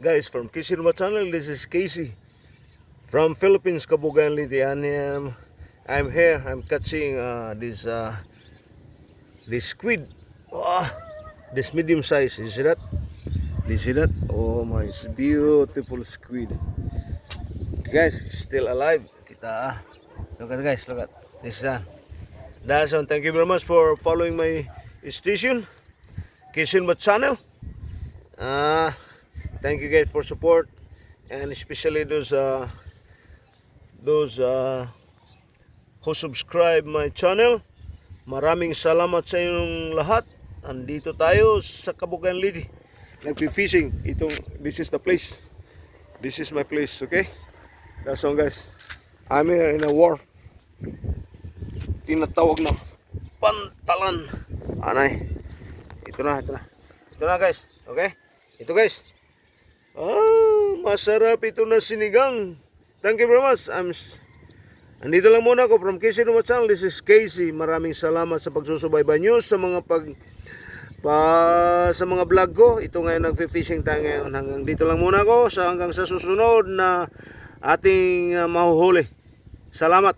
Guys, from Kisinuma channel, this is Casey from Philippines, Kabugan Liti, and I'm here. I'm catching this squid. Wow, this medium size. You see that? You see that? Oh my, it's beautiful squid. Guys, still alive. Kita. Look at guys. Look at this one. That's one. Thank you very much for following my station, Kisinuma channel. Thank you guys for support, and especially those who subscribe my channel. Maraming salamat sa inyong lahat. Andito tayo sa Kabugan Liti. Nagpi-fishing. This is the place. This is my place, okay? That's all guys. I'm here in a wharf. Tinatawag na Pantalan. Anay. Ito na guys. Okay? Ito guys. Masarap ito na sinigang. Thank you very much. Andito lang muna ako from Kisinuma channel. This is Casey. Maraming salamat sa pagsusubaybay nyo sa mga sa mga vlog ko. Ito ngayon nagfi-fishing tayo ngayon. Hanggang dito lang muna ako hanggang sa susunod na ating mahuhuli. Salamat.